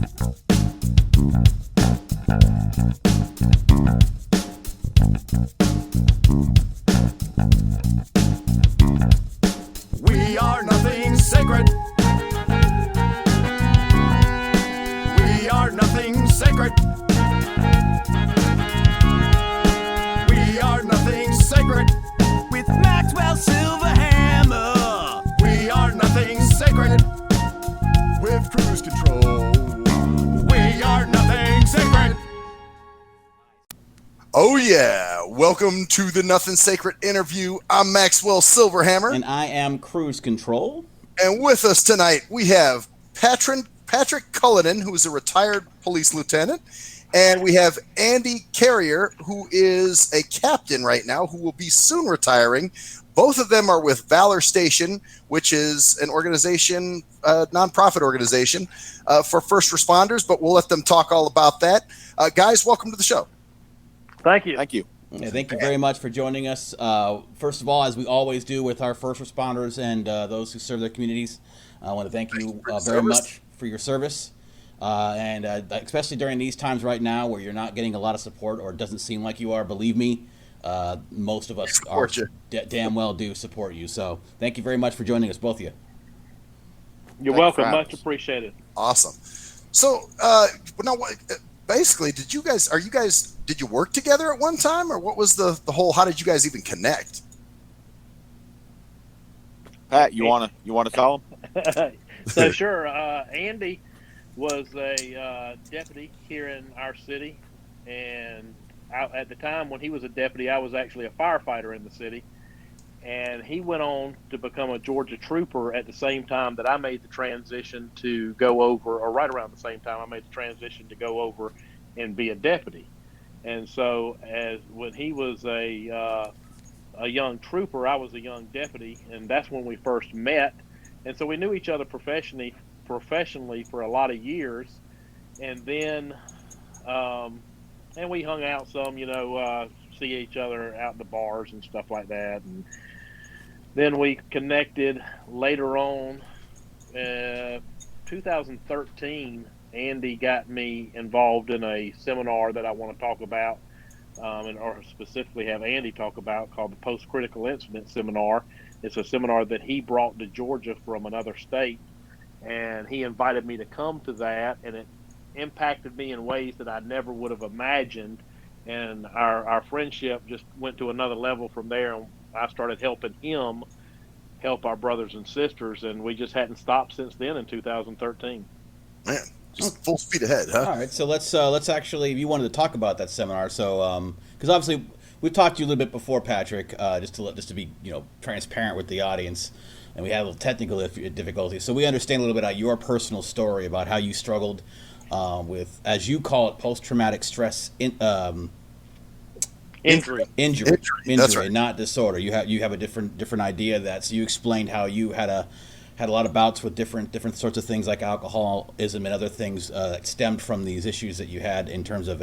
We are nothing sacred. We are nothing sacred. We are nothing sacred. With Maxwell Silverhammer. We are nothing sacred. With cruise control. We are nothing sacred. Oh yeah, welcome to the Nothing Sacred interview. I'm Maxwell Silverhammer. And I am Cruise Control. And with us tonight, we have Patrick Cullinan, who is a retired police lieutenant. And we have Andy Carrier, who is a captain right now, who will be soon retiring. Both of them are with Valor Station, which is an organization, nonprofit organization for first responders, but we'll let them talk all about that. Guys, welcome to the show. Thank you. Thank you. Yeah, thank you very much for joining us. First of all, as we always do with our first responders and those who serve their communities, I want to thank you very much for your service. And especially during these times right now where you're not getting a lot of support, or it doesn't seem like you are, believe me, most of us damn well do support you. So thank you very much for joining us, both of you. You're welcome. Much appreciated. Awesome. So now, basically, did you work together at one time, or what was the whole? How did you guys even connect? Pat, you wanna tell them? So sure. Andy was a deputy here in our city, and at the time when he was a deputy, I was actually a firefighter in the city, and he went on to become a Georgia trooper at the same time that I made the transition to go over, or right around the same time I made the transition to go over and be a deputy. And so when he was a young trooper, I was a young deputy, and that's when we first met. And so we knew each other professionally for a lot of years. And then and we hung out some, see each other out in the bars and stuff like that. And then we connected later on. 2013, Andy got me involved in a seminar that I want to talk about, or specifically have Andy talk about, called the Post-Critical Incident Seminar. It's a seminar that he brought to Georgia from another state, and he invited me to come to that, and it impacted me in ways that I never would have imagined, and our friendship just went to another level from there, and I started helping him help our brothers and sisters, and we just hadn't stopped since then in 2013. Man, just full speed ahead, huh? All right, so let's actually, if you wanted to talk about that seminar, so because obviously we've talked to you a little bit before, Patrick, just to be transparent with the audience, and we had a little technical difficulties, so we understand a little bit about your personal story about how you struggled with, as you call it, post-traumatic stress injury. That's right. Not disorder. You have a different idea of that. So you explained how you had a lot of bouts with different sorts of things like alcoholism and other things that stemmed from these issues that you had in terms of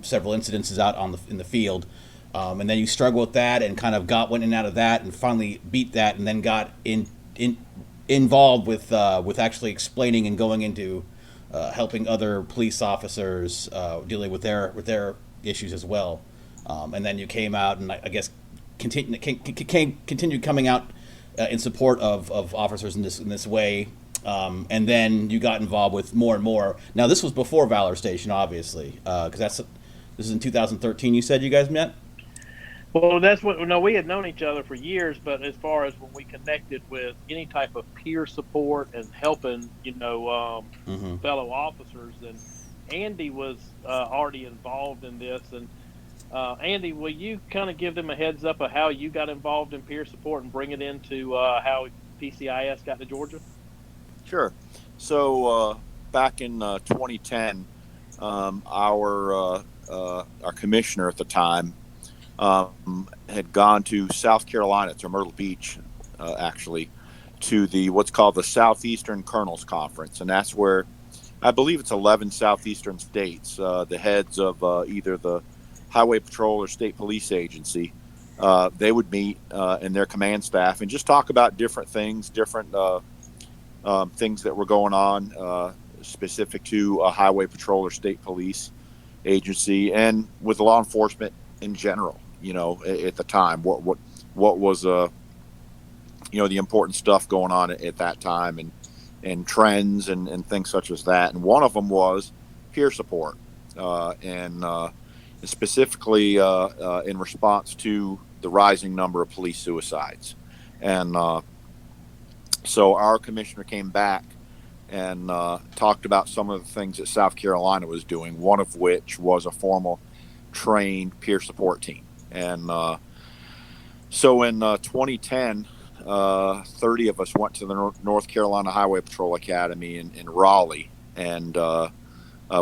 several incidences out in the field, and then you struggled with that and kind of went in and out of that and finally beat that, and then got involved with actually explaining and going into helping other police officers dealing with their issues as well. And then you came out and I guess continued coming out in support of officers in this way, and then you got involved with more and more. Now this was before Valor Station, obviously, because this is in 2013. You said you guys met. Well, we had known each other for years, but as far as when we connected with any type of peer support and helping, fellow officers, and Andy was already involved in this. And Andy, will you kind of give them a heads up of how you got involved in peer support and bring it into how PCIS got to Georgia? Sure. So back in 2010, our commissioner at the time had gone to South Carolina, to Myrtle Beach, actually, to what's called the Southeastern Colonels Conference, and that's where I believe it's 11 southeastern states, the heads of either the Highway Patrol or State Police Agency, they would meet in their command staff and just talk about different things, different things that were going on specific to a highway patrol or state police agency, and with law enforcement in general. At the time, what was the important stuff going on at that time, and trends and things such as that. And one of them was peer support, and specifically in response to the rising number of police suicides. And so our commissioner came back and talked about some of the things that South Carolina was doing, one of which was a formal trained peer support team. And so in 2010, 30 of us went to the North Carolina Highway Patrol Academy in Raleigh. And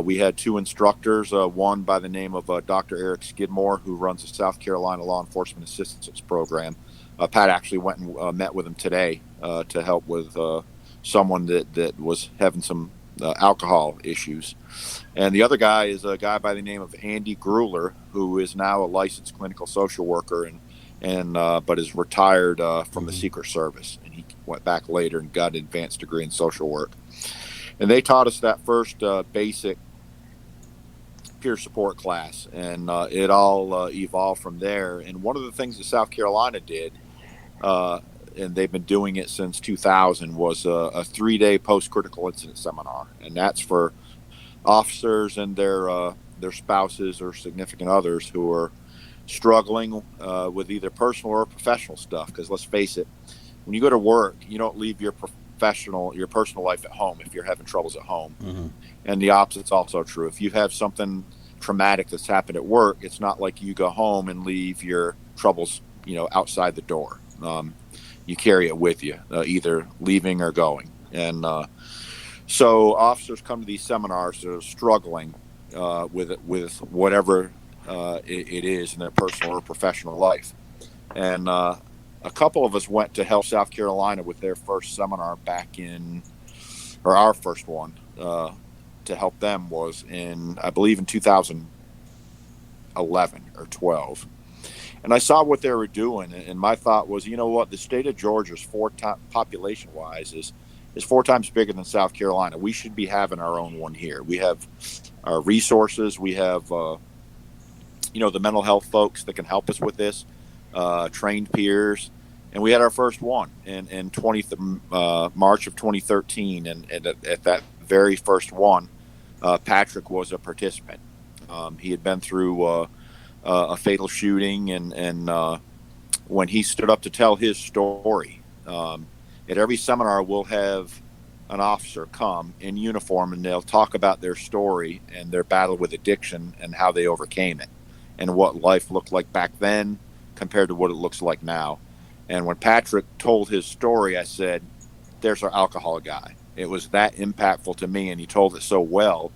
we had 2 instructors, one by the name of Dr. Eric Skidmore, who runs the South Carolina Law Enforcement Assistance Program. Pat actually went and met with him today to help with someone that was having some alcohol issues. And the other guy is a guy by the name of Andy Grueller, who is now a licensed clinical social worker and but is retired from the Secret Service. And he went back later and got an advanced degree in social work. And they taught us that first basic peer support class, and it all evolved from there. And one of the things that South Carolina did, and they've been doing it since 2000, was a 3-day post-critical incident seminar. And that's for officers and their spouses or significant others who are struggling with either personal or professional stuff. Because let's face it, when you go to work, you don't leave your personal life at home if you're having troubles at home. Mm-hmm. And the opposite's also true. If you have something traumatic that's happened at work, it's not like you go home and leave your troubles, outside the door. You carry it with you, either leaving or going. And so officers come to these seminars that are struggling with whatever it is in their personal or professional life. And a couple of us went to help South Carolina with their first seminar our first one to help them was I believe in 2011 or 12. And I saw what they were doing, and my thought was, the state of Georgia's population-wise is 4 times bigger than South Carolina. We should be having our own one here. We have our resources. We have, the mental health folks that can help us with this, trained peers. And we had our first one in March of 2013. And at that very first one, Patrick was a participant. He had been through a fatal shooting, and when he stood up to tell his story, at every seminar we'll have an officer come in uniform, and they'll talk about their story and their battle with addiction and how they overcame it and what life looked like back then compared to what it looks like now. And when Patrick told his story, I said, there's our alcohol guy. It was that impactful to me, and he told it so well,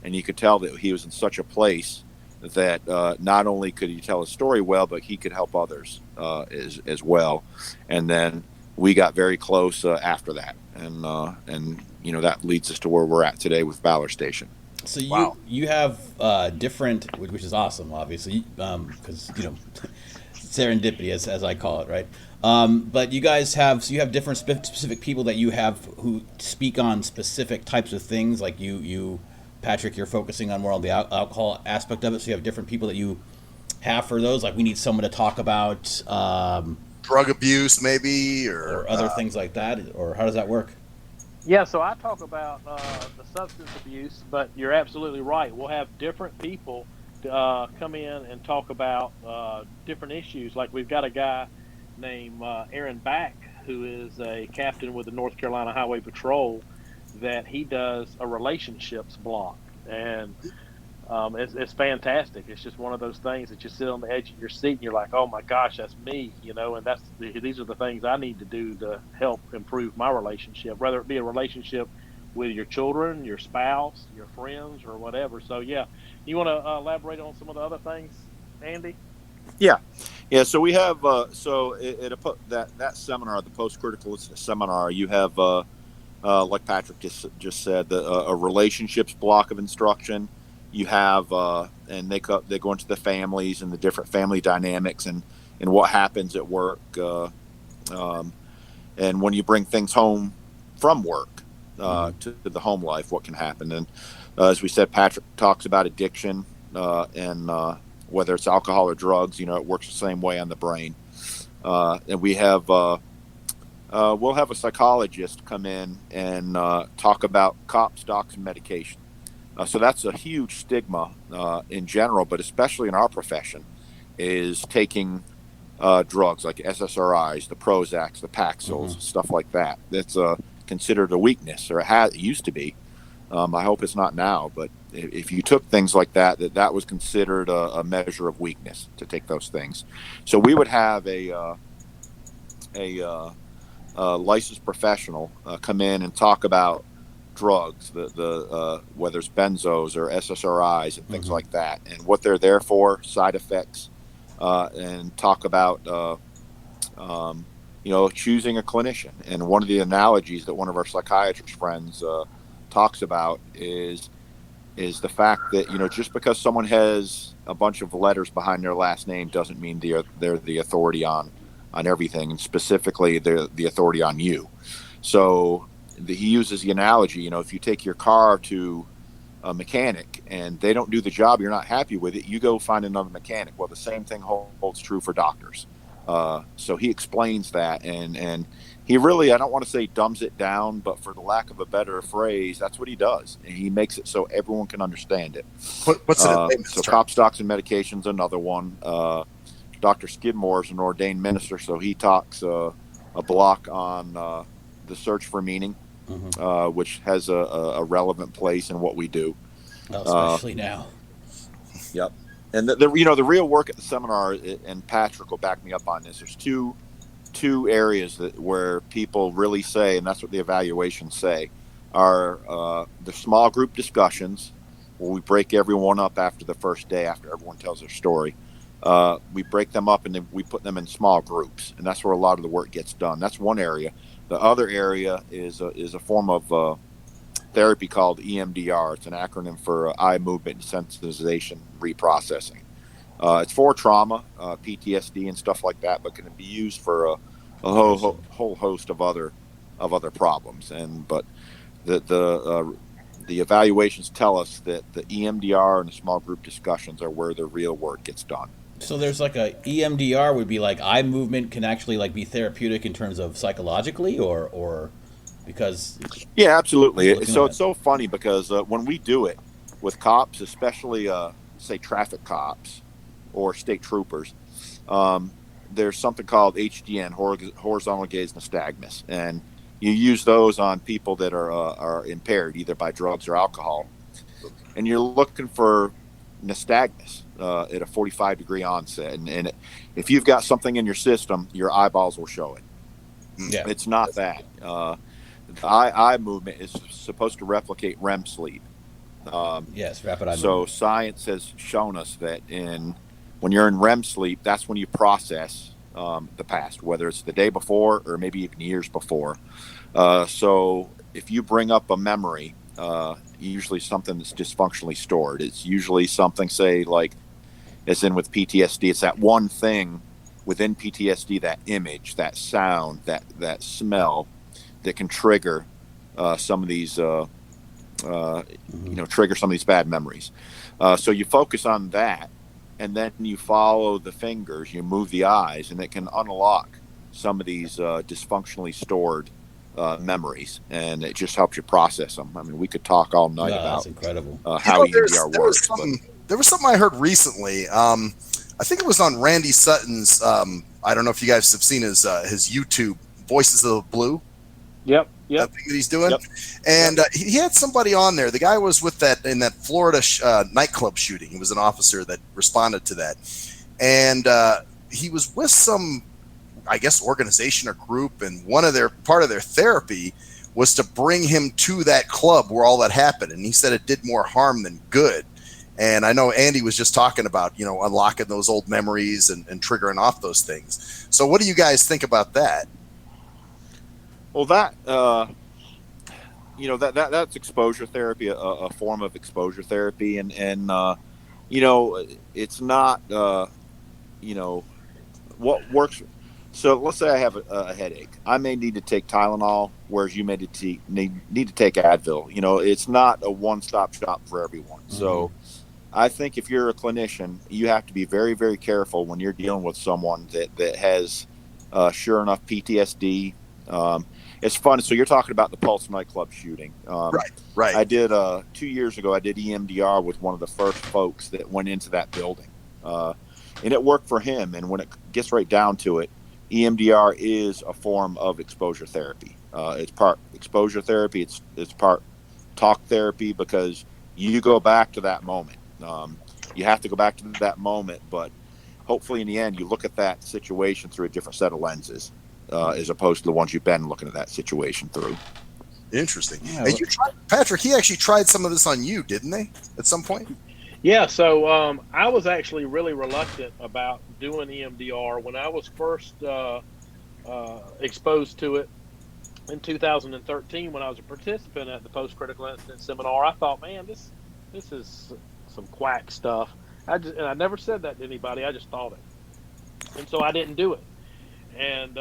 and you could tell that he was in such a place that not only could he tell his story well, but he could help others as well. And then we got very close after that, and that leads us to where we're at today with Valor Station. So you have different, which is awesome, obviously, because serendipity, as I call it, right? But you guys have different specific people that you have who speak on specific types of things, like you. Patrick, you're focusing on more on the alcohol aspect of it, so you have different people that you have for those. Like, we need someone to talk about drug abuse, maybe, or other things like that, or how does that work? Yeah, so I talk about the substance abuse, but you're absolutely right. We'll have different people come in and talk about different issues. Like, we've got a guy named Aaron Back, who is a captain with the North Carolina Highway Patrol, that he does a relationships block, and it's fantastic. It's just one of those things that you sit on the edge of your seat and you're like, oh my gosh, that's me, and these are the things I need to do to help improve my relationship, whether it be a relationship with your children, your spouse, your friends, or whatever. So yeah, you want to elaborate on some of the other things, Andy? Yeah. So we have that seminar, the post-critical incident seminar, you have like Patrick just said, a relationships block of instruction. You have, and they go into the families and the different family dynamics and what happens at work. And when you bring things home from work, to the home life, what can happen. And as we said, Patrick talks about addiction and whether it's alcohol or drugs, it works the same way on the brain. And we have we'll have a psychologist come in and talk about cops, docs, and medication. So that's a huge stigma in general, but especially in our profession, is taking drugs like SSRIs, the Prozacs, the Paxils, stuff like that. That's considered a weakness, or it used to be. I hope it's not now, but if you took things like that was considered a measure of weakness to take those things. So we would have a licensed professional come in and talk about drugs, the whether it's benzos or SSRIs and things like that, and what they're there for, side effects, and talk about choosing a clinician. And one of the analogies that one of our psychiatrist friends talks about is the fact that just because someone has a bunch of letters behind their last name doesn't mean they're the authority on everything, and specifically they're the authority on you. So he uses the analogy, if you take your car to a mechanic and they don't do the job, you're not happy with it, you go find another mechanic. Well, the same thing holds true for doctors. So he explains that, and he really, I don't want to say dumbs it down, but for the lack of a better phrase, that's what he does. And he makes it so everyone can understand it. What's it? So cops, docs, and medication's another one. Dr. Skidmore is an ordained minister, so he talks a block on the search for meaning, which has a relevant place in what we do. Especially now. Yep. And the real work at the seminar, and Patrick will back me up on this, there's two areas where people really say, and that's what the evaluations say, are the small group discussions, where we break everyone up after the first day, after everyone tells their story. We break them up and then we put them in small groups, and that's where a lot of the work gets done. That's one area. The other area is a form of therapy called EMDR. It's an acronym for eye movement desensitization reprocessing. It's for trauma, PTSD, and stuff like that, but can be used for a whole host of other problems. But the evaluations tell us that the EMDR and the small group discussions are where the real work gets done. So there's like a EMDR would be like eye movement can actually like be therapeutic in terms of psychologically, or because yeah, absolutely. So it's so funny because when we do it with cops, especially say traffic cops or state troopers, there's something called HGN, horizontal gaze nystagmus, and you use those on people that are impaired either by drugs or alcohol, and you're looking for nystagmus at a 45-degree onset, and if you've got something in your system, your eyeballs will show it. Yeah, it's not that. The eye movement is supposed to replicate REM sleep. Yes, rapid eye movement. So science has shown us that when you're in REM sleep, that's when you process the past, whether it's the day before or maybe even years before. So if you bring up a memory, usually something that's dysfunctionally stored, it's usually something, say, like, as in with PTSD, it's that one thing within PTSD, that image, that sound, that smell, that can trigger some of these, trigger some of these bad memories. So you focus on that, and then you follow the fingers, you move the eyes, and it can unlock some of these dysfunctionally stored memories, and it just helps you process them. I mean, we could talk all night about that's incredible. how EMDR works. There was something I heard recently. I think it was on Randy Sutton's. I don't know if you guys have seen his YouTube, Voices of the Blue. Yep. That thing that he's doing. Yep. And he had somebody on there. The guy was with in that Florida nightclub shooting. He was an officer that responded to that. And he was with some, I guess, organization or group, and part of their therapy was to bring him to that club where all that happened. And he said it did more harm than good. And I know Andy was just talking about, unlocking those old memories and triggering off those things. So what do you guys think about that? Well, that's exposure therapy, a form of exposure therapy, and it's not, what works. So let's say I have a headache. I may need to take Tylenol, whereas you may need to take Advil. It's not a one-stop shop for everyone. Mm-hmm. So I think if you're a clinician, you have to be very, very careful when you're dealing with someone that has, sure enough, PTSD. It's fun. So you're talking about the Pulse nightclub shooting. Right. I did 2 years ago. I did EMDR with one of the first folks that went into that building, and it worked for him. And when it gets right down to it, EMDR is a form of exposure therapy. It's part exposure therapy. It's part talk therapy, because you go back to that moment. You have to go back to that moment, but hopefully in the end you look at that situation through a different set of lenses, as opposed to the ones you've been looking at that situation through. Interesting. Yeah, And Patrick, he actually tried some of this on you, didn't they, at some point? Yeah, so I was actually really reluctant about doing EMDR when I was first exposed to it in 2013 when I was a participant at the post-critical incident seminar. I thought, man, this is some quack stuff. And I never said that to anybody. I just thought it, and so I didn't do it. And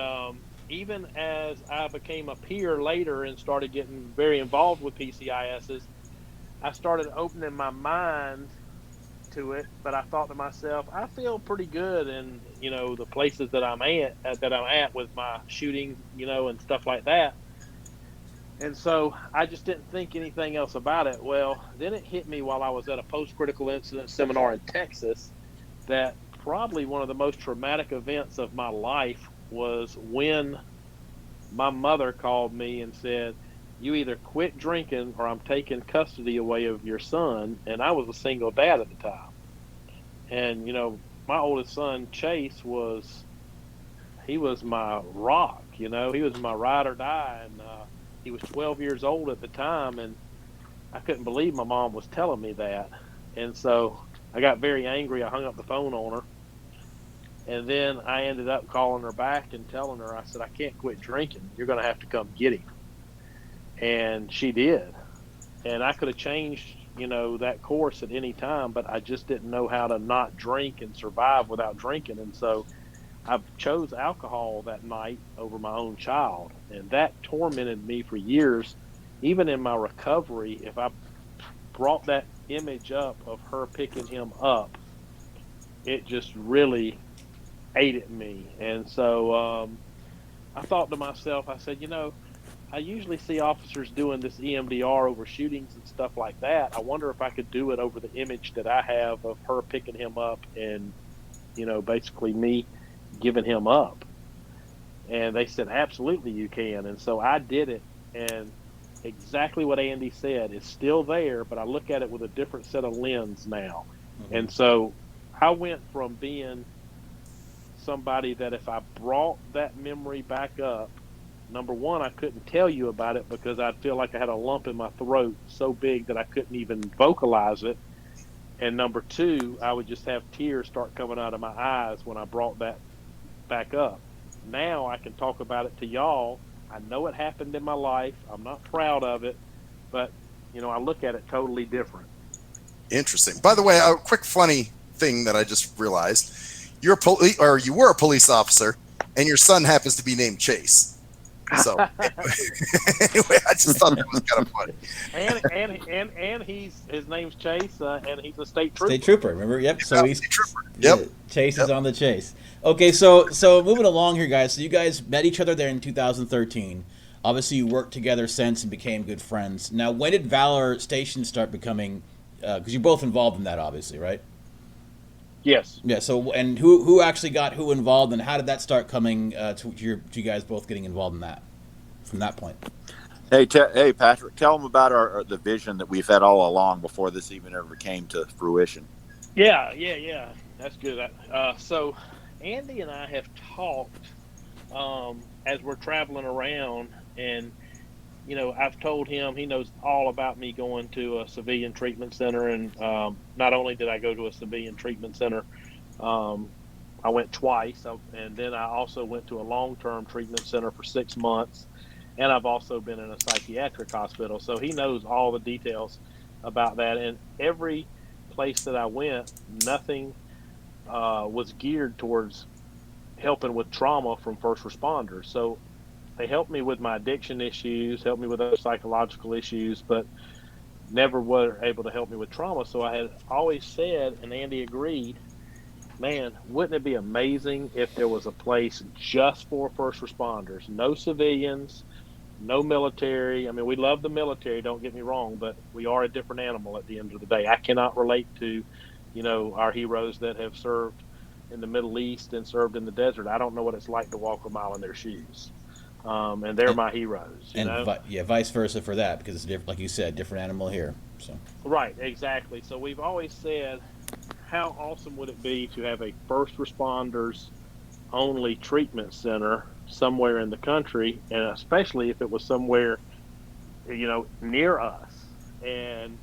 even as I became a peer later and started getting very involved with PCISs, I started opening my mind to it. But I thought to myself, I feel pretty good in the places that I'm at with my shooting, and stuff like that. And so I just didn't think anything else about it. Well, then it hit me while I was at a post-critical incident seminar in Texas that probably one of the most traumatic events of my life was when my mother called me and said, "You either quit drinking or I'm taking custody away of your son." And I was a single dad at the time. And, my oldest son, Chase, he was my rock, he was my ride or die. And he was 12 years old at the time. And I couldn't believe my mom was telling me that. And so I got very angry. I hung up the phone on her. And then I ended up calling her back and telling her, I said, "I can't quit drinking. You're going to have to come get him." And she did. And I could have changed, that course at any time, but I just didn't know how to not drink and survive without drinking. And so I chose alcohol that night over my own child. And that tormented me for years. Even in my recovery, if I brought that image up of her picking him up, it just really ate at me. And so I thought to myself, I said, I usually see officers doing this EMDR over shootings and stuff like that. I wonder if I could do it over the image that I have of her picking him up and, basically me giving him up. And they said, "Absolutely, you can." And so I did it. And exactly what Andy said is still there, but I look at it with a different set of lens now. Mm-hmm. And so I went from being somebody that if I brought that memory back up, number one, I couldn't tell you about it because I'd feel like I had a lump in my throat so big that I couldn't even vocalize it. And number two, I would just have tears start coming out of my eyes when I brought that back up. Now I can talk about it to y'all. I know it happened in my life. I'm not proud of it, but I look at it totally different. Interesting. By the way, a quick funny thing that I just realized: you were a police officer, and your son happens to be named Chase. So anyway, I just thought that was kind of funny. And his name's Chase, and he's a state trooper. State trooper, remember? Yep. So he's trooper. Yep. Chase is on the chase. Okay, so moving along here, guys. So you guys met each other there in 2013. Obviously, you worked together since and became good friends. Now, when did Valor Station start becoming? Because you're both involved in that, obviously, right? Yes. Yeah. So, and who actually got who involved, and how did that start coming to you guys both getting involved in that from that point? Hey, Patrick, tell them about the vision that we've had all along before this even ever came to fruition. Yeah. That's good. So, Andy and I have talked as we're traveling around, and I've told him he knows all about me going to a civilian treatment center, and not only did I go to a civilian treatment center, I went twice, and then I also went to a long-term treatment center for 6 months, and I've also been in a psychiatric hospital. So he knows all the details about that, and every place that I went, nothing was geared towards helping with trauma from first responders. So they helped me with my addiction issues, helped me with other psychological issues, but never were able to help me with trauma. So I had always said, and Andy agreed, man, wouldn't it be amazing if there was a place just for first responders? No civilians, no military. I mean, we love the military, don't get me wrong, but we are a different animal at the end of the day. I cannot relate to, our heroes that have served in the Middle East and served in the desert. I don't know what it's like to walk a mile in their shoes. And they're my heroes, vice versa for that, because it's different, like you said, different animal here. So right, exactly. So we've always said, how awesome would it be to have a first responders only treatment center somewhere in the country, and especially if it was somewhere, near us. And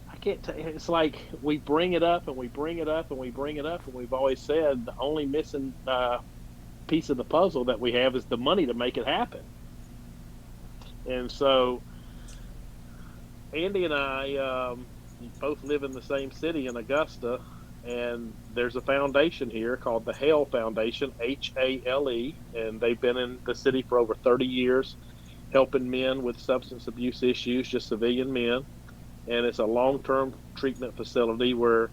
I can't tell you, it's like we bring it up and we bring it up and we bring it up, and we've always said the only missing piece of the puzzle that we have is the money to make it happen. And so Andy and I both live in the same city in Augusta, and there's a foundation here called the HALE Foundation, HALE, and they've been in the city for over 30 years helping men with substance abuse issues, just civilian men. And it's a long-term treatment facility where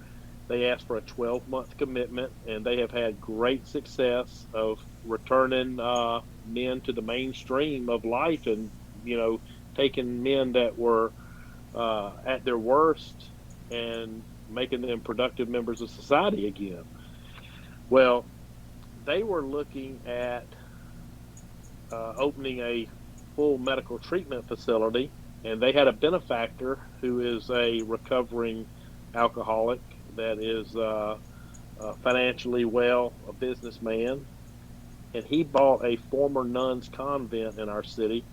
they ask for a 12-month commitment, and they have had great success of returning men to the mainstream of life, and taking men that were at their worst and making them productive members of society again. Well, they were looking at opening a full medical treatment facility, and they had a benefactor who is a recovering alcoholic that is financially well, a businessman, and he bought a former nuns convent in our city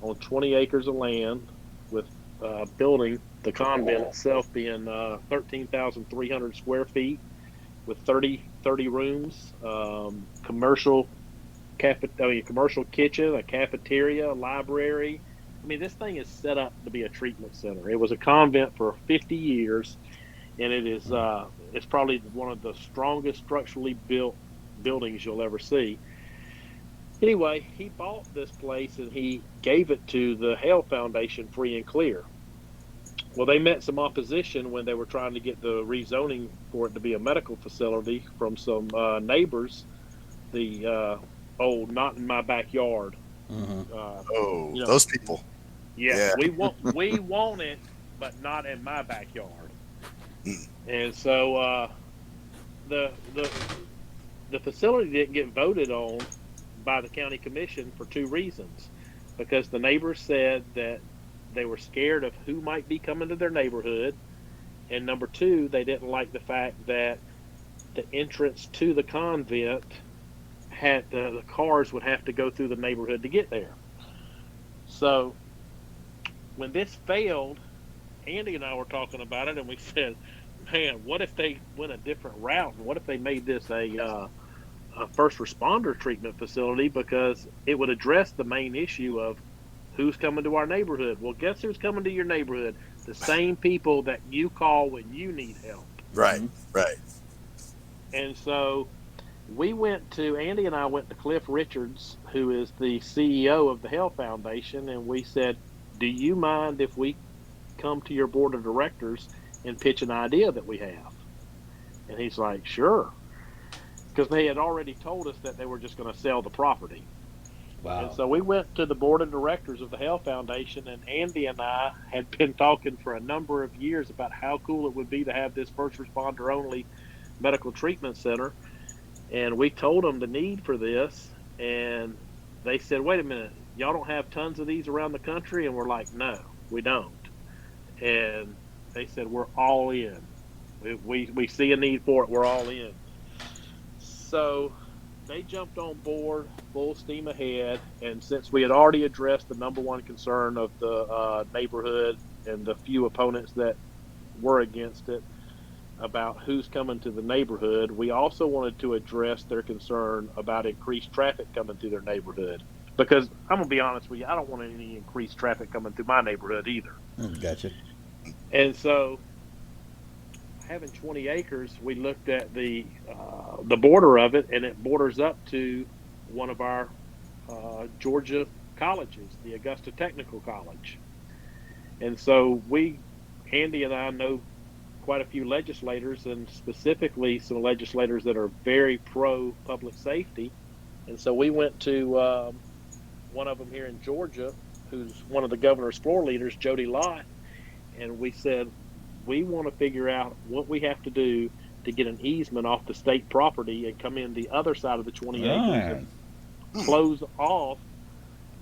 on 20 acres of land, with building the convent itself being 13,300 square feet with 30 rooms, commercial kitchen, a cafeteria, a library. I mean, this thing is set up to be a treatment center. It was a convent for 50 years, and it is it's probably one of the strongest structurally built buildings you'll ever see. Anyway, he bought this place and he gave it to the HALE Foundation free and clear. Well, they met some opposition when they were trying to get the rezoning for it to be a medical facility from some neighbors. The old "not in my backyard." Mm-hmm. Those people. Yeah, we want it, but not in my backyard. And so the facility didn't get voted on by the county commission for two reasons. Because the neighbors said that they were scared of who might be coming to their neighborhood, and number two, they didn't like the fact that the entrance to the convent had the cars would have to go through the neighborhood to get there. So when this failed, Andy and I were talking about it, and we said, man, what if they went a different route? What if they made this a first responder treatment facility, because it would address the main issue of who's coming to our neighborhood. Well, guess who's coming to your neighborhood? The same people that you call when you need help. Right, right. And so Andy and I went to Cliff Richards, who is the CEO of the HALE Foundation, and we said, do you mind if we come to your board of directors and pitch an idea that we have? And he's like, sure. Because they had already told us that they were just going to sell the property. Wow. And so we went to the board of directors of the HALE Foundation, and Andy and I had been talking for a number of years about how cool it would be to have this first responder only medical treatment center. And we told them the need for this, and they said, wait a minute, y'all don't have tons of these around the country? And we're like, no, we don't. And they said, we're all in. We see a need for it, we're all in. So they jumped on board full steam ahead, and since we had already addressed the number one concern of the neighborhood and the few opponents that were against it about who's coming to the neighborhood, we also wanted to address their concern about increased traffic coming through their neighborhood. Because I'm going to be honest with you, I don't want any increased traffic coming through my neighborhood either. Gotcha. And so having 20 acres, we looked at the border of it, and it borders up to one of our Georgia colleges, the Augusta Technical College. And so Andy and I know quite a few legislators, and specifically some legislators that are very pro public safety. And so we went to one of them here in Georgia, who's one of the governor's floor leaders, Jody Lott, and we said, we want to figure out what we have to do to get an easement off the state property and come in the other side of the 20 acres and close off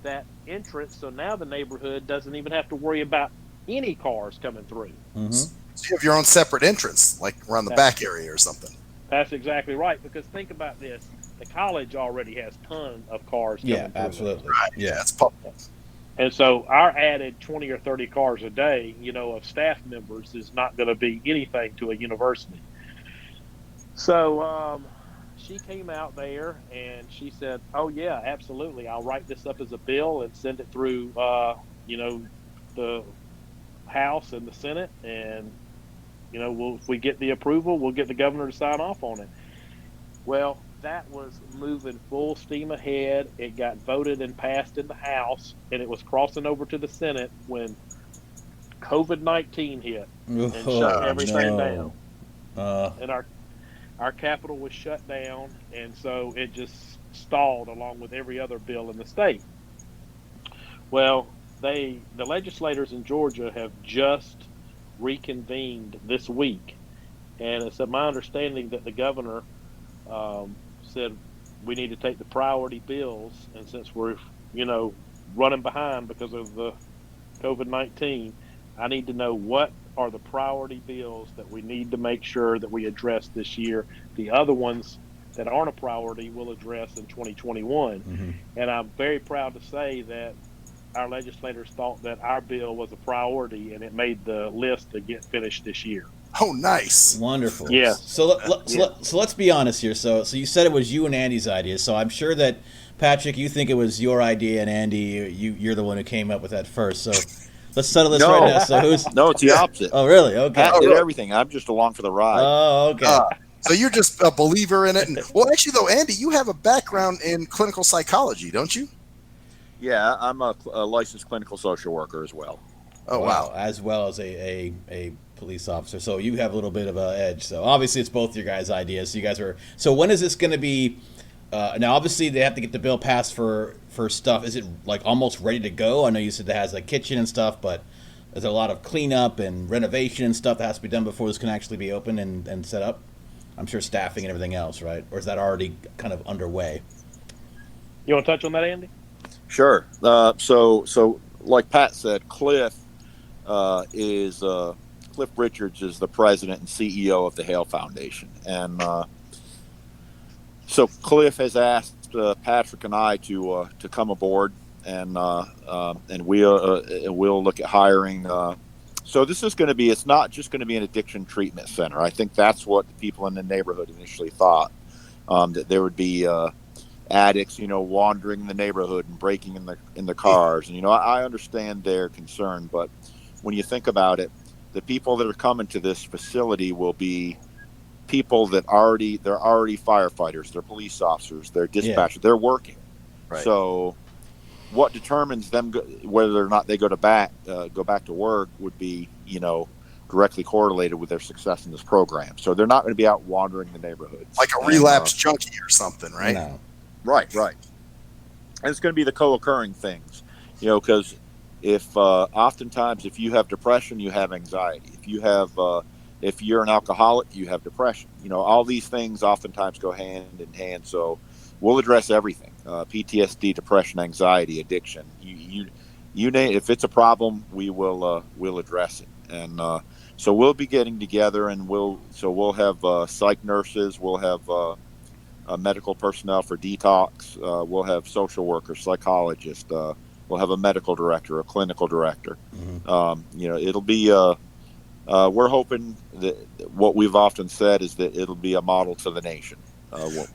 that entrance, so now the neighborhood doesn't even have to worry about any cars coming through. Mm-hmm. So you have your own separate entrance, like around the back area or something. That's exactly right, because think about this. The college already has tons of cars coming through. Absolutely. Right. Yeah, it's public. And so our added 20 or 30 cars a day, of staff members is not going to be anything to a university. So she came out there and she said, oh, yeah, absolutely. I'll write this up as a bill and send it through, the House and the Senate. And, if we get the approval, we'll get the governor to sign off on it. Well, that was moving full steam ahead. It got voted and passed in the House, and it was crossing over to the Senate when COVID-19 hit and shut everything down. And our Capitol was shut down, and so it just stalled along with every other bill in the state. Well, the legislators in Georgia have just reconvened this week, and it's my understanding that the governor said we need to take the priority bills, and since we're running behind because of the COVID-19, I need to know what are the priority bills that we need to make sure that we address this year. The other ones that aren't a priority we'll address in 2021. Mm-hmm. And I'm very proud to say that our legislators thought that our bill was a priority, and it made the list to get finished this year. Oh, nice. Wonderful. Yeah. So let's be honest here. So you said it was you and Andy's idea. So I'm sure that, Patrick, you think it was your idea, and Andy, you're the one who came up with that first. So let's settle this right now. So No, it's the opposite. Oh, really? Okay. Pat did everything. I'm just along for the ride. Oh, okay. So you're just a believer in it. And, well, actually, though, Andy, you have a background in clinical psychology, don't you? Yeah, I'm a licensed clinical social worker as well. Oh, wow. As well as a police officer. So you have a little bit of an edge. So obviously it's both your guys' ideas. So you guys are. So when is this going to be? Now, obviously they have to get the bill passed for stuff. Is it like almost ready to go? I know you said it has a kitchen and stuff, but there's a lot of cleanup and renovation and stuff that has to be done before this can actually be open and set up. I'm sure staffing and everything else, right? Or is that already kind of underway? You want to touch on that, Andy? Sure. So like Pat said, Cliff Richards is the president and CEO of the Hale Foundation, and so Cliff has asked Patrick and I to come aboard, and we'll look at hiring. So this is going to be. It's not just going to be an addiction treatment center. I think that's what the people in the neighborhood initially thought, that there would be addicts, wandering the neighborhood and breaking in the cars. And I understand their concern, but when you think about it, the people that are coming to this facility will be people that they're already firefighters, they're police officers, they're dispatchers, they're working. Right. So what determines them whether or not they go back to work would be, directly correlated with their success in this program. So they're not going to be out wandering the neighborhoods. Like a relapsed junkie or something, right? No. Right. And it's going to be the co-occurring things, because oftentimes if you have depression, you have anxiety. If you're an alcoholic, you have depression. All these things oftentimes go hand in hand. So we'll address everything: PTSD, depression, anxiety, addiction. You name, if it's a problem, we'll address it. And so we'll be getting together, and we'll have psych nurses, we'll have medical personnel for detox, we'll have social workers, psychologists. We'll have a medical director, a clinical director. Mm-hmm. It'll be. We're hoping that what we've often said is that it'll be a model to the nation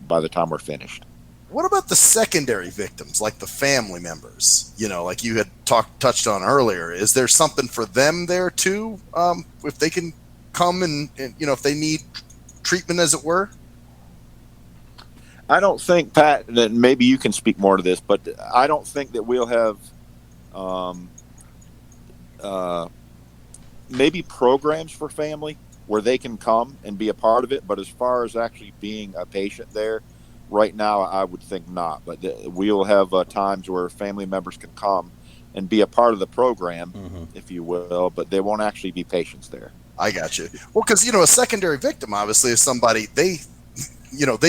by the time we're finished. What about the secondary victims, like the family members? Like you had touched on earlier. Is there something for them there too? If they can come and if they need treatment, as it were? I don't think, Pat, that maybe you can speak more to this, but I don't think that we'll have maybe programs for family where they can come and be a part of it. But as far as actually being a patient there, right now, I would think not. But we'll have times where family members can come and be a part of the program, if you will, but they won't actually be patients there. I got you. Well, because, a secondary victim, obviously, is somebody, they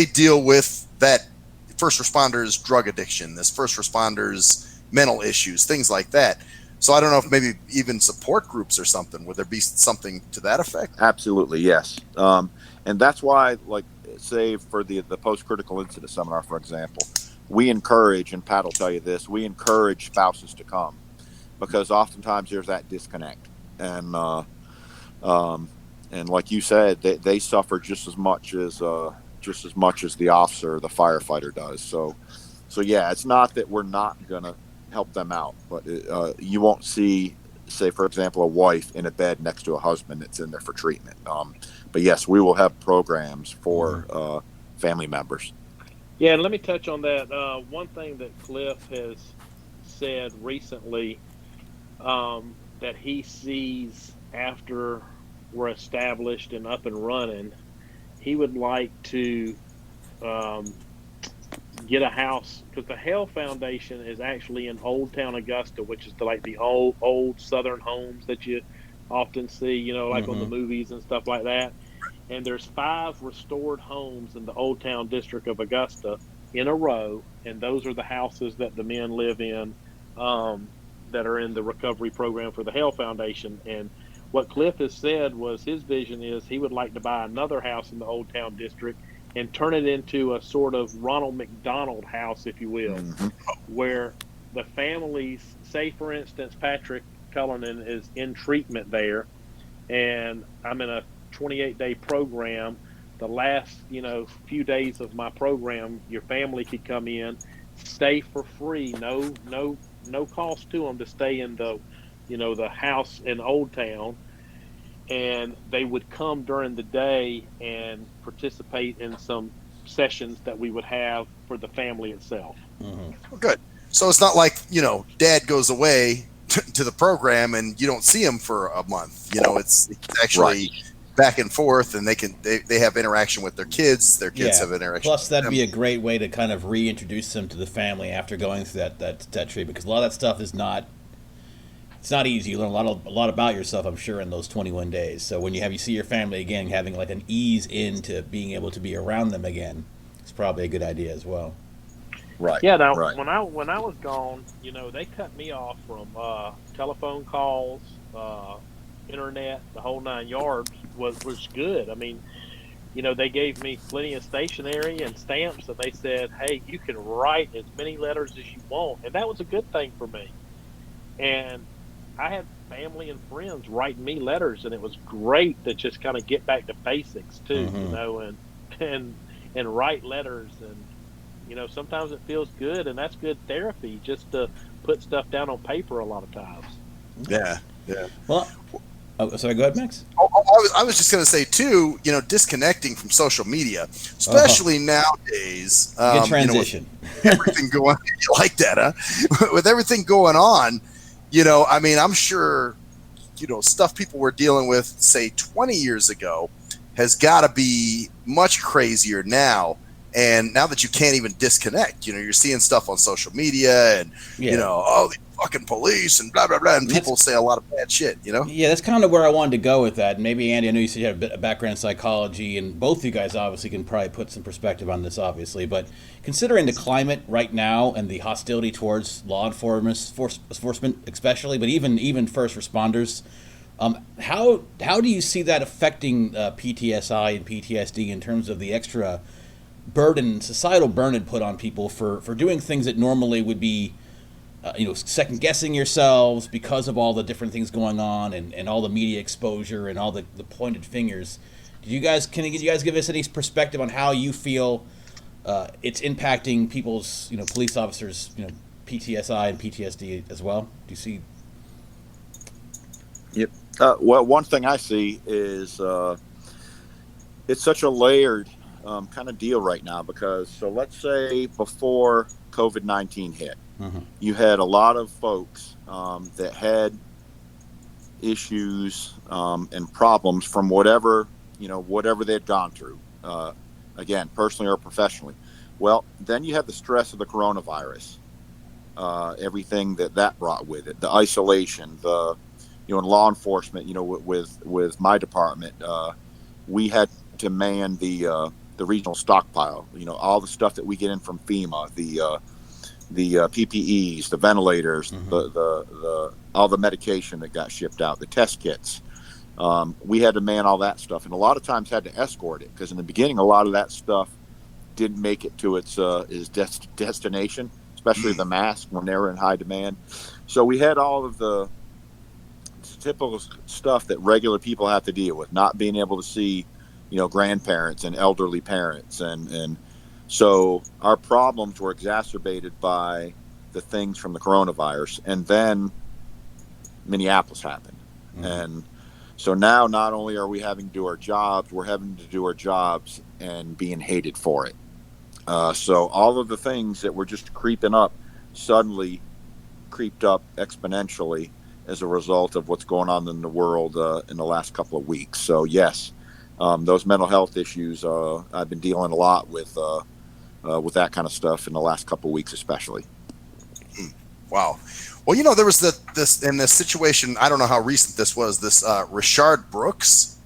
deal with that first responders' drug addiction, this first responders' mental issues, things like that. So I don't know if maybe even support groups or something. Would there be something to that effect? Absolutely, yes. And that's why, like, say for the post-critical incident seminar, for example, we encourage, and Pat will tell you this, we encourage spouses to come, because oftentimes there's that disconnect. And like you said, they suffer just as much as the officer or the firefighter does. So yeah, it's not that we're not going to help them out, but you won't see, say, for example, a wife in a bed next to a husband that's in there for treatment. But yes, we will have programs for family members. Yeah, and let me touch on that. One thing that Cliff has said recently that he sees after we're established and up and running, he would like to get a house, because the Hale Foundation is actually in Old Town Augusta, which is the old Southern homes that you often see, like on the movies and stuff like that. And there's 5 restored homes in the Old Town district of Augusta in a row, and those are the houses that the men live in that are in the recovery program for the Hale Foundation. And what Cliff has said was his vision is he would like to buy another house in the Old Town district and turn it into a sort of Ronald McDonald house, if you will, where the families, say for instance, Patrick Cullinan is in treatment there, and I'm in a 28-day program. The last, few days of my program, your family could come in, stay for free, no cost to them to stay in the house in Old Town, and they would come during the day and participate in some sessions that we would have for the family itself. Well, good. So it's not like, dad goes away to the program and you don't see him for a month. It's actually back and forth, and they have interaction with their kids. Their kids have interaction. Plus, that'd be a great way to kind of reintroduce them to the family after going through that treatment, because a lot of that stuff is not. It's not easy. You learn a lot about yourself, I'm sure, in those 21 days. So when you see your family again, having like an ease into being able to be around them again, it's probably a good idea as well. Right. Yeah. Now, when I was gone, they cut me off from telephone calls, internet, the whole 9 yards was good. I mean, they gave me plenty of stationery and stamps, and they said, "Hey, you can write as many letters as you want," and that was a good thing for me. And I had family and friends writing me letters, and it was great to just kind of get back to basics too, and write letters. And sometimes it feels good, and that's good therapy, just to put stuff down on paper a lot of times. Yeah. Well, sorry, go ahead, Max. I was just going to say too, disconnecting from social media, especially nowadays. Good transition. With everything going, you like that, huh? With everything going on. I'm sure, stuff people were dealing with, say, 20 years ago has got to be much crazier now. And now that you can't even disconnect, you're seeing stuff on social media and, the fucking police and blah, blah, blah. And people say a lot of bad shit, Yeah, that's kind of where I wanted to go with that. And maybe, Andy, I know you said you had a background in psychology, and both of you guys obviously can probably put some perspective on this, obviously. But considering the climate right now and the hostility towards law enforcement especially, but even first responders, how do you see that affecting PTSI and PTSD in terms of the extra societal burden put on people for doing things that normally would be second guessing yourselves because of all the different things going on and all the media exposure and all the pointed fingers? Can you guys give us any perspective on how you feel it's impacting people's police officers PTSI and PTSD as well? Do you see? Yep. Well, one thing I see is it's such a layered kind of deal right now because, so let's say before COVID-19 hit, you had a lot of folks that had issues and problems from whatever they'd gone through, again, personally or professionally. Well, then you have the stress of the coronavirus, everything that brought with it, the isolation, the in law enforcement. With my department, we had to man the regional stockpile. All the stuff that we get in from FEMA, the PPEs, the ventilators, the all the medication that got shipped out, the test kits. We had to man all that stuff, and a lot of times had to escort it because in the beginning, a lot of that stuff didn't make it to its destination, especially the masks when they were in high demand. So we had all of the typical stuff that regular people have to deal with, not being able to see, grandparents and elderly parents, and so our problems were exacerbated by the things from the coronavirus, and then Minneapolis happened, and so now not only are we having to do our jobs, we're having to do our jobs and being hated for it. So all of the things that were just creeping up suddenly creeped up exponentially as a result of what's going on in the world in the last couple of weeks. So yes, those mental health issues, I've been dealing a lot with that kind of stuff in the last couple of weeks, especially. Wow. Well, there was this in this situation. I don't know how recent this was. This Richard Brooks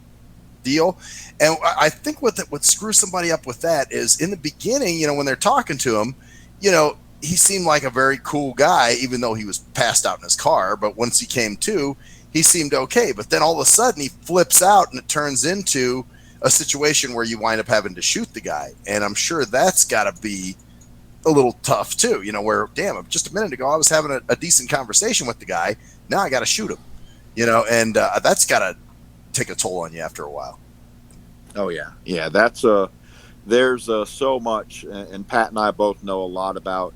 deal, and I think what screws somebody up with that is in the beginning, when they're talking to him, he seemed like a very cool guy, even though he was passed out in his car. But once he came to, he seemed okay. But then all of a sudden he flips out and it turns into a situation where you wind up having to shoot the guy. And I'm sure that's got to be a little tough too, where, damn, just a minute ago I was having a decent conversation with the guy. Now I got to shoot him, and that's got to take a toll on you after a while. Oh yeah. Yeah. That's there's so much, and Pat and I both know a lot about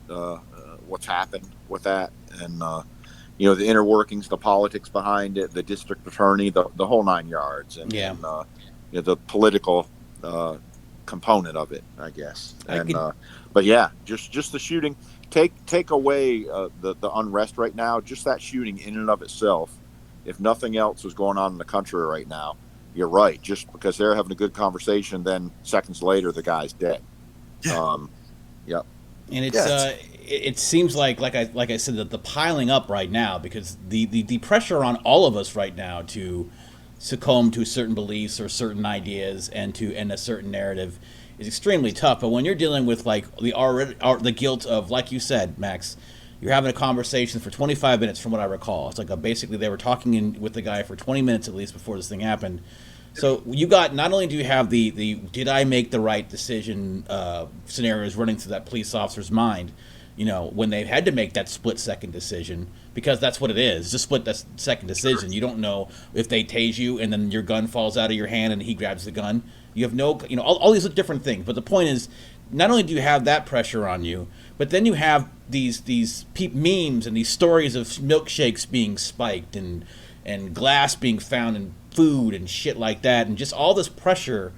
what's happened with that, and the inner workings, the politics behind it, the district attorney, the whole nine yards, and the political component of it, I guess. But yeah, just the shooting. Take away the unrest right now. Just that shooting in and of itself. If nothing else was going on in the country right now, you're right. Just because they're having a good conversation, then seconds later the guy's dead. Yeah. Yep. And it seems like I said, that the piling up right now, because the pressure on all of us right now to succumb to certain beliefs or certain ideas and to end a certain narrative is extremely tough. But when you're dealing with the guilt of, like you said, Max, you're having a conversation for 25 minutes from what I recall. It's like basically they were talking with the guy for 20 minutes at least before this thing happened. So you got, not only do you have the did I make the right decision scenarios running through that police officer's mind, when they had to make that split-second decision, because that's what it is. It's a split-second decision. You don't know if they tase you and then your gun falls out of your hand and he grabs the gun. You have no, all these different things. But the point is, not only do you have that pressure on you, but then you have these memes and these stories of milkshakes being spiked and glass being found in food and shit like that, and just all this pressure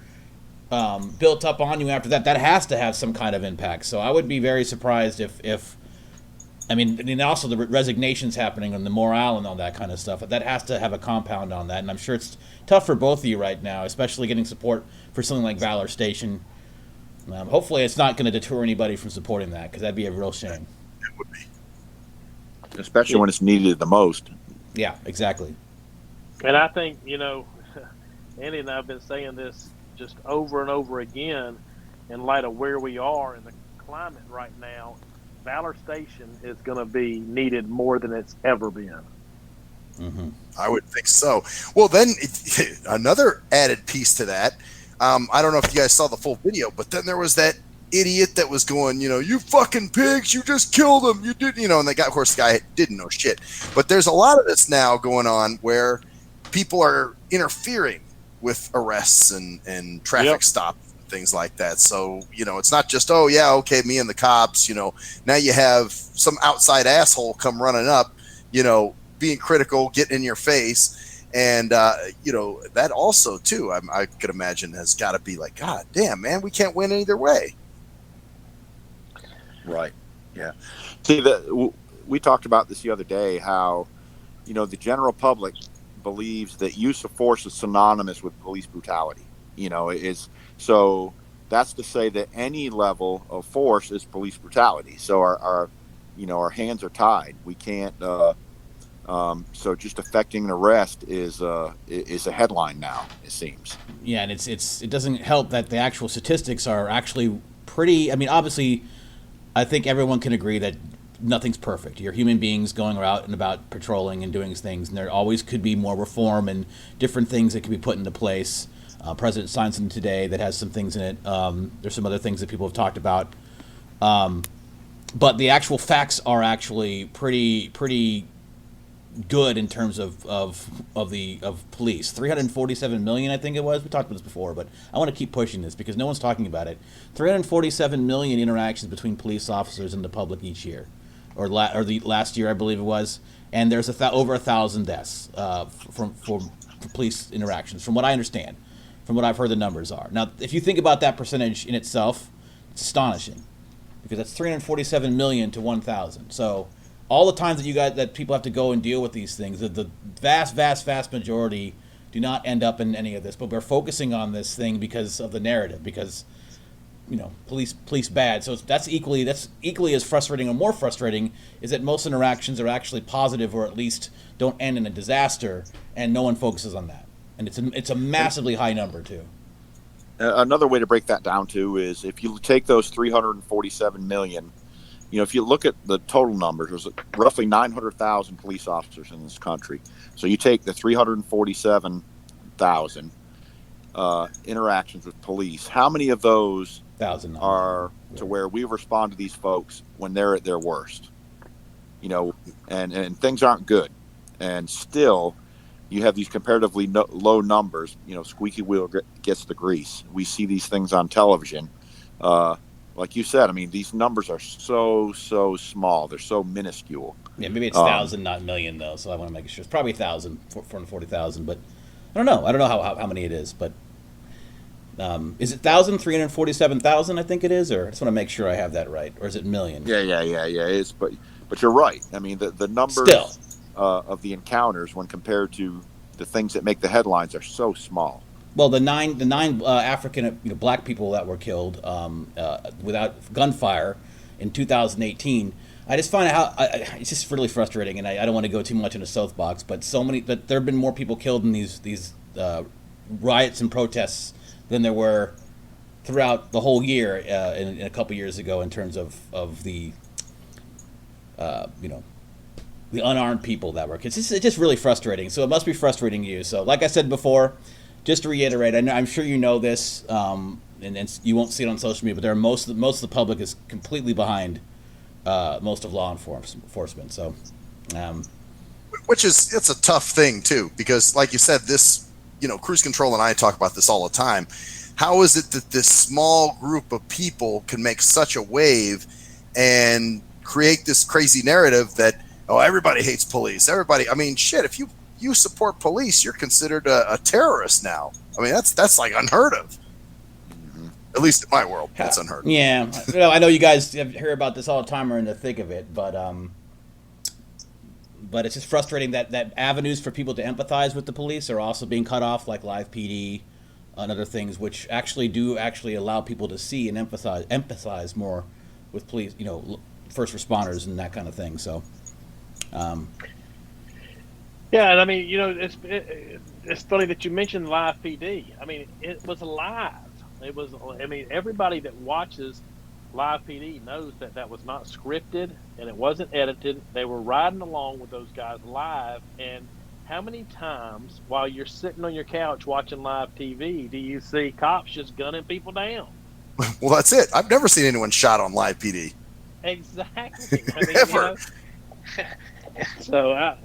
built up on you after that. That has to have some kind of impact. So I would be very surprised if and also the resignations happening and the morale and all that kind of stuff. That has to have a compound on that, and I'm sure it's tough for both of you right now, especially getting support for something like Valor Station. Hopefully it's not going to deter anybody from supporting that, because that'd be a real shame. It would be. Especially when it's needed the most. Yeah, exactly. And I think, Andy and I have been saying this just over and over again in light of where we are in the climate right now. Valor Station is going to be needed more than it's ever been. Mm-hmm. I would think so. Well, then another added piece to that. I don't know if you guys saw the full video, but then there was that idiot that was going, you fucking pigs, you just killed them. You did, and of course, the guy didn't know shit. But there's a lot of this now going on where people are interfering with arrests and traffic stops and things like that. So, it's not just, oh, yeah, okay, me and the cops, now you have some outside asshole come running up, being critical, getting in your face. And that also too, I could imagine has got to be like, God damn, man, we can't win either way. Right. Yeah. See, we talked about this the other day, how, the general public believes that use of force is synonymous with police brutality. So that's to say that any level of force is police brutality. So our hands are tied. We can't. So just effecting an arrest is a headline now, it seems. Yeah, and it doesn't help that the actual statistics are actually pretty. I mean, obviously, I think everyone can agree that nothing's perfect. You're human beings going out and about patrolling and doing things, and there always could be more reform and different things that can be put into place. President signed something today that has some things in it. There's some other things that people have talked about, but the actual facts are actually pretty good in terms of police. 347 million, I think it was. We talked about this before, but I want to keep pushing this because no one's talking about it. 347 million interactions between police officers and the public each year, or the last year, I believe it was. And there's over 1,000 deaths from police interactions, from what I understand, from what I've heard the numbers are. Now, if you think about that percentage in itself, it's astonishing, because that's 347 million to 1,000. So all the times that people have to go and deal with these things, the vast majority do not end up in any of this. But we're focusing on this thing because of the narrative, because police bad. So that's equally as frustrating, or more frustrating, is that most interactions are actually positive, or at least don't end in a disaster, and no one focuses on that. And it's a massively high number too. Another way to break that down too is if you take those 347 million. If you look at the total numbers, there's roughly 900,000 police officers in this country. So you take the 347,000 interactions with police. How many of those are to where we respond to these folks when they're at their worst? And things aren't good. And still, you have these comparatively low numbers. Squeaky wheel gets the grease. We see these things on television. Like you said, I mean, these numbers are so small. They're so minuscule. Yeah, maybe it's 1,000, not million, though. So I want to make sure it's probably 1,000, 440,000. But I don't know. I don't know how many it is. But is it 1,000, 347,000? I think it is. Or I just want to make sure I have that right. Or is it million? Yeah. It's but you're right. I mean, the numbers still of the encounters, when compared to the things that make the headlines, are so small. Well, the nine African black people that were killed without gunfire in 2018. I just find out how it's just really frustrating, and I don't want to go too much into soapbox, but there have been more people killed in these riots and protests than there were throughout the whole year in a couple years ago, in terms of the the unarmed people that were. It's just really frustrating. So it must be frustrating to you. So, like I said before, just to reiterate, I'm sure you know this, and you won't see it on social media, but most of the public is completely behind most of law enforcement. So, it's a tough thing too, because like you said, this, cruise control and I talk about this all the time. How is it that this small group of people can make such a wave and create this crazy narrative that, everybody hates police? Everybody, I mean, shit, if you support police, you're considered a terrorist now. I mean, that's like unheard of. Mm-hmm. At least in my world, that's unheard of. Yeah, I know you guys hear about this all the time, or in the thick of it, but it's just frustrating that avenues for people to empathize with the police are also being cut off, like live PD and other things, which actually allow people to see and empathize more with police, first responders and that kind of thing. So. Yeah, and I mean, it's funny that you mentioned live PD. I mean, it was live. It was. I mean, everybody that watches live PD knows that was not scripted and it wasn't edited. They were riding along with those guys live. And how many times while you're sitting on your couch watching live TV do you see cops just gunning people down? Well, that's it. I've never seen anyone shot on live PD. Exactly. I mean, Ever. So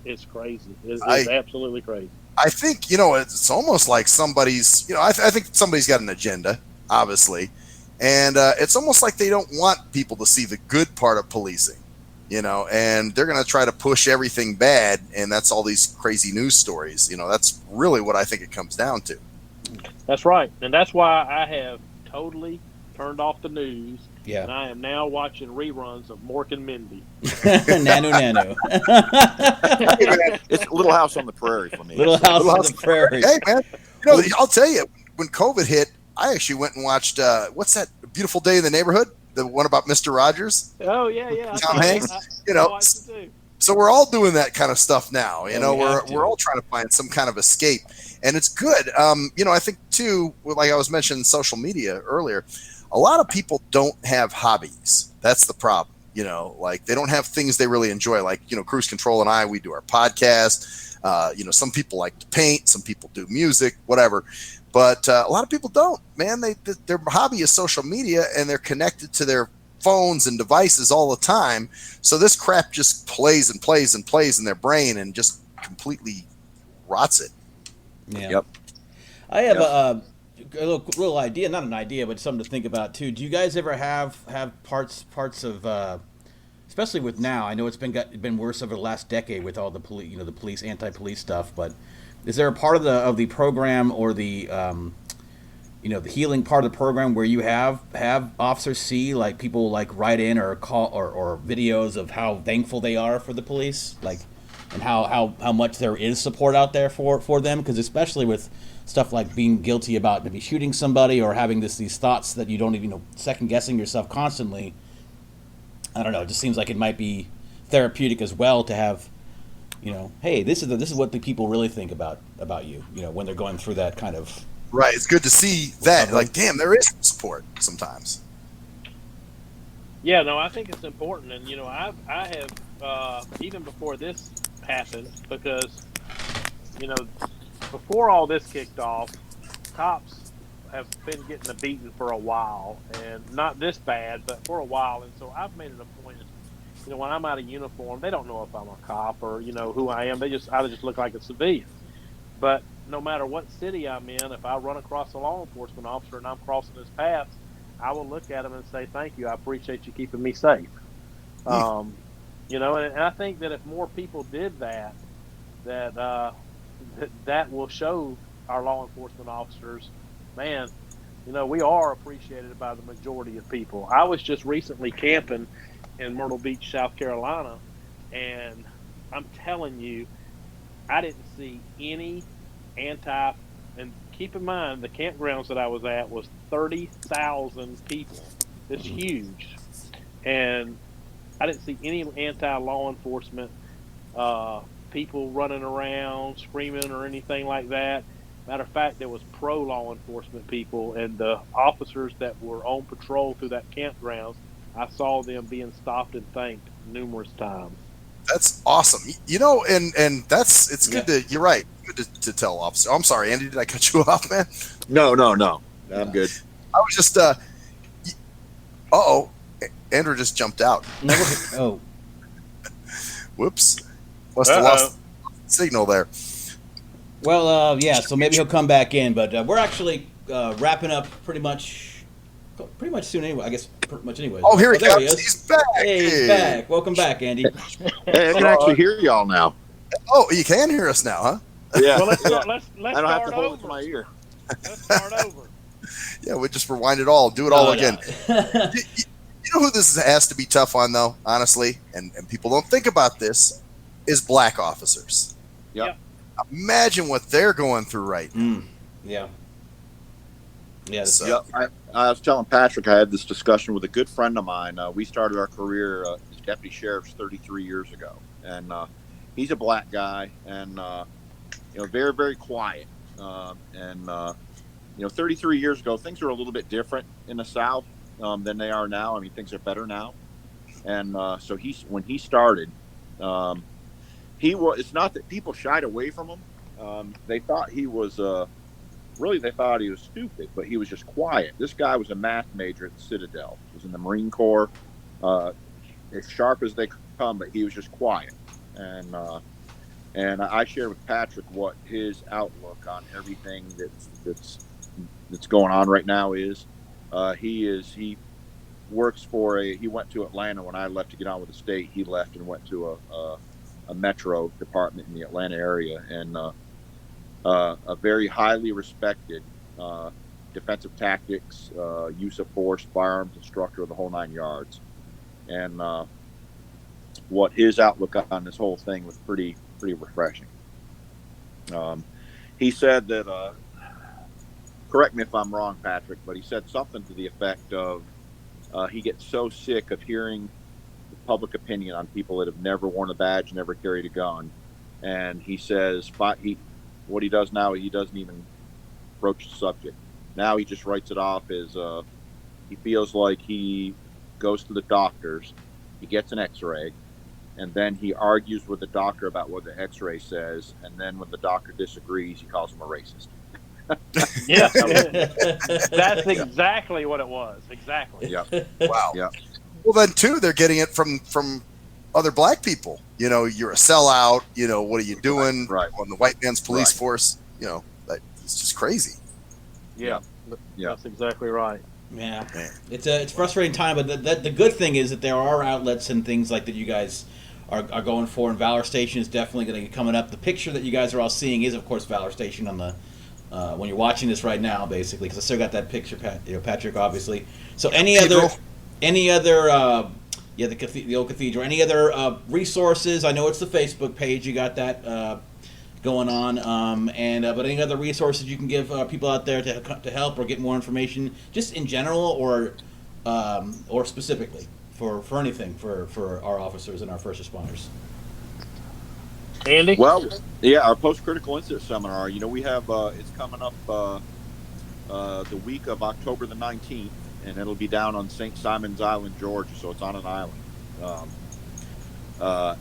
it's crazy. It's absolutely crazy. I think it's almost like somebody's. I think somebody's got an agenda, obviously, and it's almost like they don't want people to see the good part of policing. and they're going to try to push everything bad, and that's all these crazy news stories. That's really what I think it comes down to. That's right, and that's why I have totally turned off the news. Yeah. And I am now watching reruns of Mork and Mindy. Nanu. It's Little House on the Prairie for me. Little House on the Prairie. Hey, man, I'll tell you, when COVID hit, I actually went and watched, what's that, Beautiful Day in the Neighborhood? The one about Mr. Rogers? Oh, yeah. Tom Hanks? So we're all doing that kind of stuff now. We're all trying to find some kind of escape, and it's good. I think too, like I was mentioning social media earlier, a lot of people don't have hobbies. That's the problem. Like they don't have things they really enjoy. Like, Cruise Control and I, we do our podcast. Some people like to paint, some people do music, whatever. But a lot of people don't, man. Their hobby is social media, and they're connected to their phones and devices all the time. So this crap just plays and plays and plays in their brain and just completely rots it. Yeah. Yep. I have a little idea, not an idea, but something to think about too. Do you guys ever have parts of, especially with now? I know it's been worse over the last decade with all the police, the police anti-police stuff. But is there a part of the program or the the healing part of the program where you have officers see, like, people like write in or call or videos of how thankful they are for the police, like, and how much there is support out there for them? Because especially with stuff like being guilty about maybe shooting somebody or having these thoughts that you don't even second guessing yourself constantly. I don't know. It just seems like it might be therapeutic as well to have, hey, this is what the people really think about you. When they're going through that kind of. Right. It's good to see that. Like, damn, there is support sometimes. Yeah, no, I think it's important, and I have even before this happened, because before all this kicked off, cops have been getting a beating for a while, and not this bad, but for a while. And so I've made it a point, when I'm out of uniform, they don't know if I'm a cop or who I am. I just look like a civilian. But no matter what city I'm in, if I run across a law enforcement officer and I'm crossing his path, I will look at him and say, "Thank you. I appreciate you keeping me safe." And I think that if more people did that, that will show our law enforcement officers, man, we are appreciated by the majority of people. I was just recently camping in Myrtle Beach, South Carolina, and I'm telling you, I didn't see any and keep in mind, the campgrounds that I was at was 30,000 people. It's huge. And I didn't see any anti-law enforcement people running around, screaming or anything like that. Matter of fact, there was pro-law enforcement people, and the officers that were on patrol through that campground, I saw them being stopped and thanked numerous times. That's awesome. And it's good to, you're right, good to tell officer. I'm sorry, Andy, did I cut you off, man? No. I'm good. I was just, Andrew just jumped out. Oh. Whoops. Must have lost signal there. Well, so maybe he'll come back in, but we're actually wrapping up pretty much soon anyway. I guess pretty much anyway. Oh, here he comes. He's back. Hey, he's back. Welcome back, Andy. Hey, I can actually hear y'all now. Oh, you can hear us now, huh? Yeah. Well, let's I don't have to hold over. it to my ear. Let's start over. Yeah, we just rewind it all, do it all again. No. You know who this has to be tough on, though, honestly, and people don't think about this, is black officers. Yep. Imagine what they're going through right now. Yeah. Yeah. So, I was telling Patrick, I had this discussion with a good friend of mine. We started our career as deputy sheriffs 33 years ago, and he's a black guy, and very, very quiet. 33 years ago, things were a little bit different in the South than they are now. I mean, things are better now, and so when he started, it's not that people shied away from him. They thought he was. They thought he was stupid, but he was just quiet. This guy was a math major at the Citadel. He was in the Marine Corps, as sharp as they come, but he was just quiet. And I shared with Patrick what his outlook on everything that's going on right now is. He works for he went to Atlanta when I left to get on with the state. He left and went to a metro department in the Atlanta area, and a very highly respected defensive tactics, use of force, firearms instructor of the whole 9 yards. And what his outlook on this whole thing was pretty refreshing. He said that, correct me if I'm wrong, Patrick, but he said something to the effect of he gets so sick of hearing the public opinion on people that have never worn a badge, never carried a gun. And he says what he does now, he doesn't even broach the subject. Now he just writes it off as he feels like he goes to the doctors, he gets an x-ray, and then he argues with the doctor about what the x-ray says, and then when the doctor disagrees, he calls him a racist. Yeah, that's exactly what it was. Exactly. Yeah. Wow. Yeah. Well, then too, they're getting it from other black people. You know, you're a sellout. You know, what are you doing Right. on the white man's police Right. force? You know, it's just crazy. Yeah. Yeah. That's exactly right. Yeah, Man. it's a frustrating time, but the good thing is that there are outlets and things like that you guys are going for, and Valor Station is definitely going to be coming up. The picture that you guys are all seeing is, of course, Valor Station on the when you're watching this right now, basically, because I still got that picture, Patrick, obviously. So the old cathedral, any other resources? I know it's the Facebook page. You got that going on, but any other resources you can give people out there to help or get more information, just in general or specifically for anything for our officers and our first responders. Andy? Well, yeah, our post-critical incident seminar, we have, it's coming up the week of October the 19th, and it'll be down on St. Simon's Island, Georgia, so it's on an island.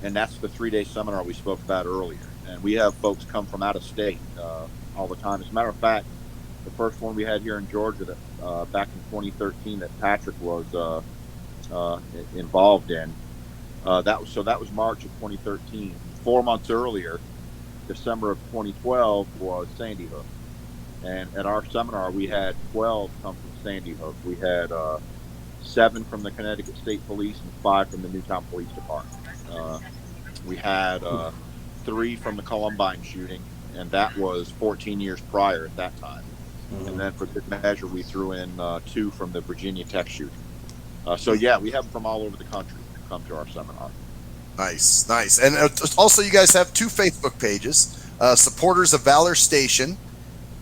And that's the 3-day seminar we spoke about earlier. And we have folks come from out of state all the time. As a matter of fact, the first one we had here in Georgia that back in 2013 that Patrick was involved in, that was March of 2013. 4 months earlier, December of 2012, was Sandy Hook. And at our seminar, we had 12 come from Sandy Hook. We had 7 from the Connecticut State Police and 5 from the Newtown Police Department. We had 3 from the Columbine shooting, and that was 14 years prior at that time. Mm-hmm. And then for good measure, we threw in 2 from the Virginia Tech shooting. So yeah, we have them from all over the country come to our seminar. Nice. And also, you guys have 2 Facebook pages, Supporters of Valor Station,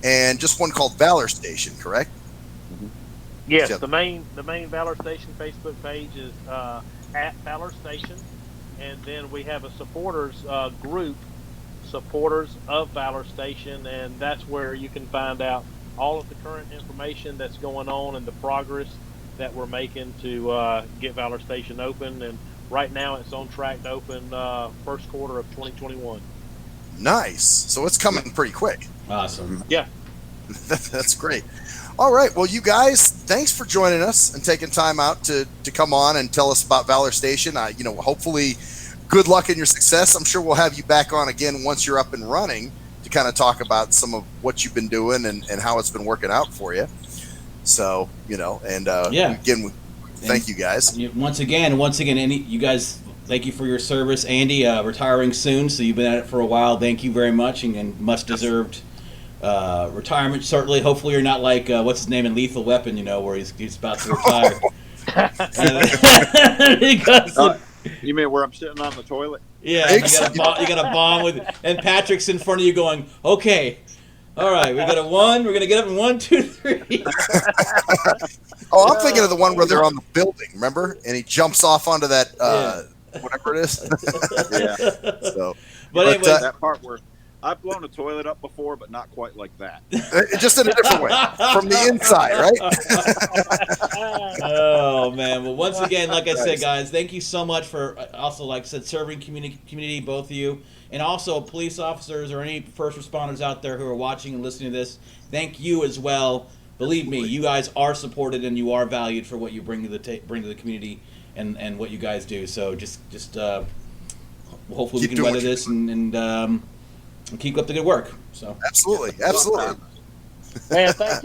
and just one called Valor Station, correct? Mm-hmm. Yes, the main Valor Station Facebook page is at Valor Station, and then we have a supporters group, Supporters of Valor Station, and that's where you can find out all of the current information that's going on and the progress that we're making to get Valor Station open. And right now it's on track to open first quarter of 2021. Nice. So it's coming pretty quick. Awesome. Yeah. That's great. All right. Well, you guys, thanks for joining us and taking time out to come on and tell us about Valor Station. Hopefully good luck in your success. I'm sure we'll have you back on again once you're up and running to kind of talk about some of what you've been doing and how it's been working out for you. So, again, thank you guys. Once again, you guys, thank you for your service. Andy, retiring soon, so you've been at it for a while. Thank you very much, and much deserved retirement. Certainly, hopefully, you're not like what's his name in Lethal Weapon, where he's about to retire. You mean where I'm sitting on the toilet? Yeah, you got a bomb and Patrick's in front of you going, okay. All right, we got a 1. We're gonna get up in 1, 2, 3. I'm thinking of the one where they're on the building. Remember, and he jumps off onto that whatever it is. Yeah. So, but anyway, that part where I've blown a toilet up before, but not quite like that. Just in a different way, from the inside, right? Oh man! Well, once again, like I said, guys, thank you so much for also, like I said, serving community, both of you, and also police officers or any first responders out there who are watching and listening to this. Thank you as well. Believe me, you guys are supported and you are valued for what you bring to the community and what you guys do. So just hopefully we can weather this and keep up the good work. So absolutely. Man, thank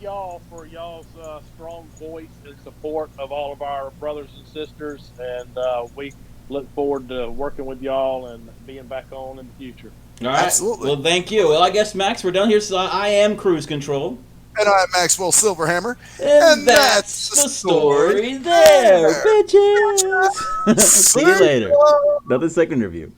y'all for y'all's strong voice and support of all of our brothers and sisters, and we look forward to working with y'all and being back on in the future. All right. Absolutely. Well, thank you. Well, I guess, Max, we're done here. So I am Cruise Control. And I'm Maxwell Silverhammer. And that's the story there, bitches. See you later. Another second review.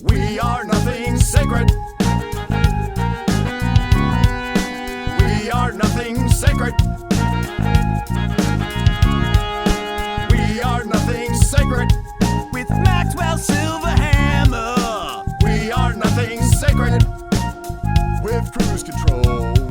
We are nothing sacred. We are nothing sacred. We are nothing sacred. With Maxwell Silverhammer. We are nothing sacred. With Cruise Control.